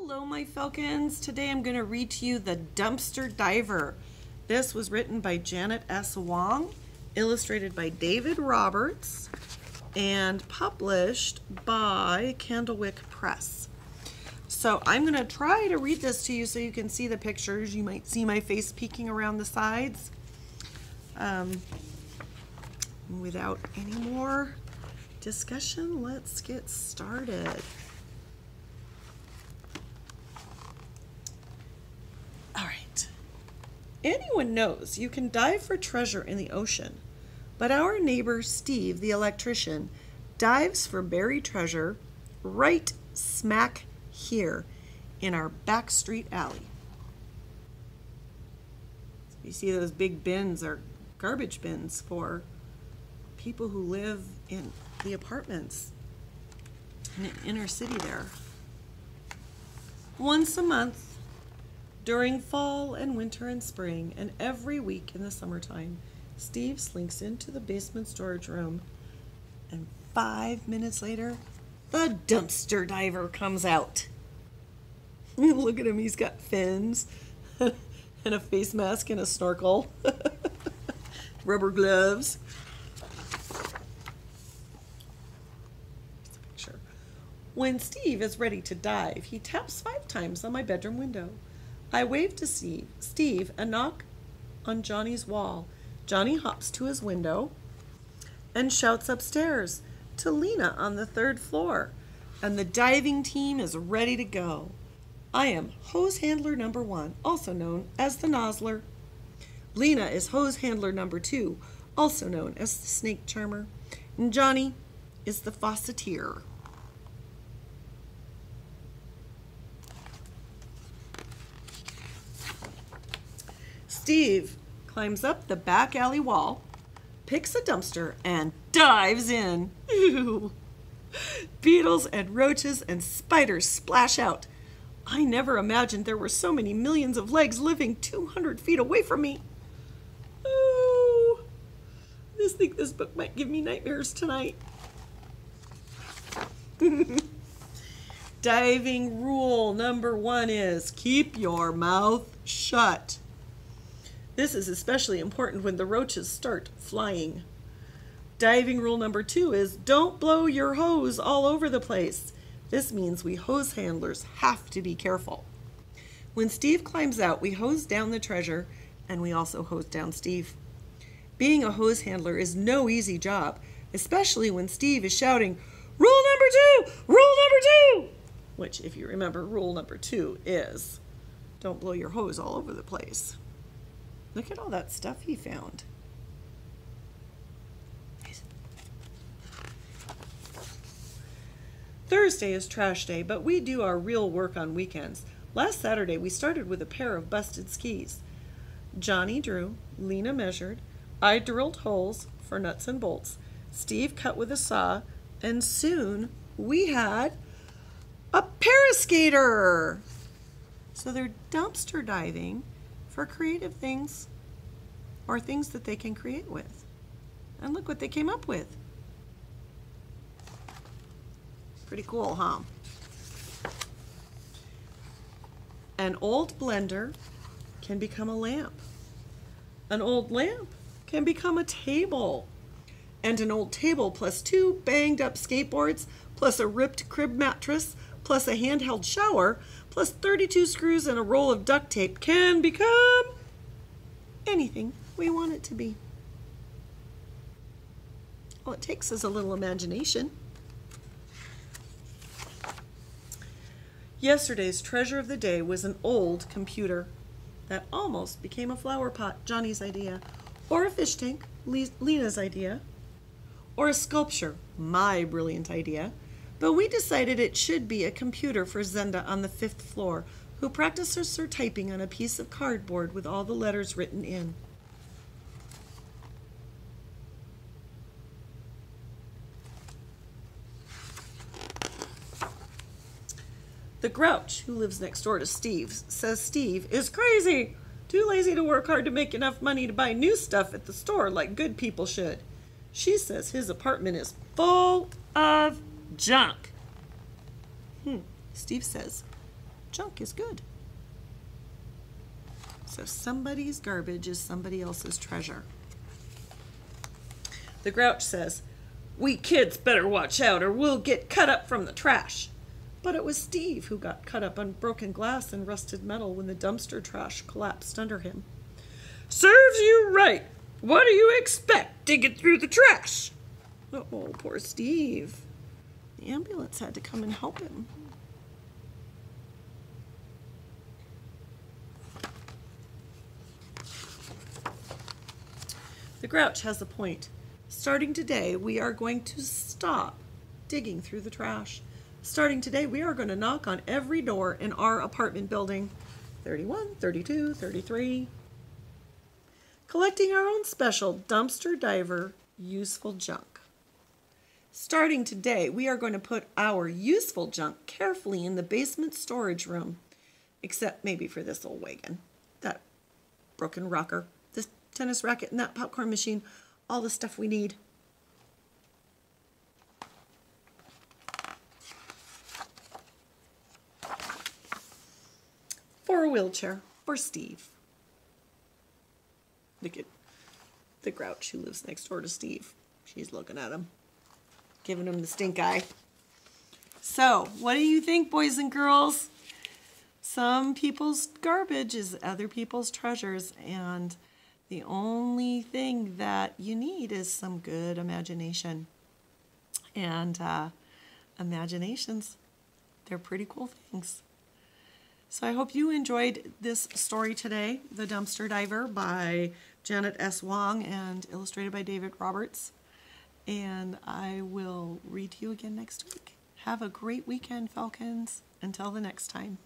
Hello, my Falcons. Today I'm going to read to you The Dumpster Diver. This was written by Janet S. Wong, illustrated by David Roberts, and published by Candlewick Press. So I'm going to try to read this to you so you can see the pictures. You might see my face peeking around the sides. Without any more discussion, let's get started. All right. Anyone knows you can dive for treasure in the ocean, but our neighbor Steve, the electrician, dives for buried treasure right smack here in our back street alley. You see those big bins are garbage bins for people who live in the apartments in the inner city there. Once a month, during fall and winter and spring, and every week in the summertime, Steve slinks into the basement storage room, and 5 minutes later, the dumpster diver comes out. Look at him, he's got fins and a face mask and a snorkel, rubber gloves. Here's a picture. When Steve is ready to dive, he taps 5 times on my bedroom window. I wave to Steve and knock on Johnny's wall. Johnny hops to his window and shouts upstairs to Lena on the 3rd floor, and the diving team is ready to go. I am hose handler number 1, also known as the nozzler. Lena is hose handler number 2, also known as the snake charmer. And Johnny is the faucetier. Steve climbs up the back alley wall, picks a dumpster, and dives in. Ew. Beetles and roaches and spiders splash out. I never imagined there were so many millions of legs living 200 feet away from me. Oh, I just think this book might give me nightmares tonight. Diving rule number 1 is keep your mouth shut. This is especially important when the roaches start flying. Diving rule number 2 is don't blow your hose all over the place. This means we hose handlers have to be careful. When Steve climbs out, we hose down the treasure, and we also hose down Steve. Being a hose handler is no easy job, especially when Steve is shouting, "Rule number 2! Rule number 2!" Which, if you remember, rule number 2 is don't blow your hose all over the place. Look at all that stuff he found. Thursday is trash day, but we do our real work on weekends. Last Saturday, we started with a pair of busted skis. Johnny drew, Lena measured, I drilled holes for nuts and bolts, Steve cut with a saw, and soon we had a paraskater. So they're dumpster diving for creative things or things that they can create with. And look what they came up with. Pretty cool, huh? An old blender can become a lamp. An old lamp can become a table. And an old table plus 2 banged up skateboards plus a ripped crib mattress plus a handheld shower plus 32 screws and a roll of duct tape can become anything we want it to be. All it takes is a little imagination. Yesterday's treasure of the day was an old computer that almost became a flower pot, Johnny's idea, or a fish tank, Lena's idea, or a sculpture, my brilliant idea. But we decided it should be a computer for Zenda on the 5th floor, who practices her typing on a piece of cardboard with all the letters written in. The Grouch, who lives next door to Steve, says Steve is crazy, too lazy to work hard to make enough money to buy new stuff at the store like good people should. She says his apartment is full of junk. Steve says, Junk is good. So somebody's garbage is somebody else's treasure. The Grouch says, "We kids better watch out or we'll get cut up from the trash." But it was Steve who got cut up on broken glass and rusted metal when the dumpster trash collapsed under him. "Serves you right. What do you expect, digging through the trash?" Oh, poor Steve. The ambulance had to come and help him. The Grouch has a point. Starting today, we are going to stop digging through the trash. Starting today, we are going to knock on every door in our apartment building. 31, 32, 33. Collecting our own special dumpster diver useful junk. Starting today, we are going to put our useful junk carefully in the basement storage room. Except maybe for this old wagon, that broken rocker, this tennis racket, and that popcorn machine. All the stuff we need. For a wheelchair for Steve. Look at the Grouch who lives next door to Steve. She's looking at him, giving him the stink eye. So, what do you think, boys and girls? Some people's garbage is other people's treasures, and the only thing that you need is some good imagination. And imaginations, they're pretty cool things. So I hope you enjoyed this story today, The Dumpster Diver by Janet S. Wong and illustrated by David Roberts. And I will read to you again next week. Have a great weekend, Falcons. Until the next time.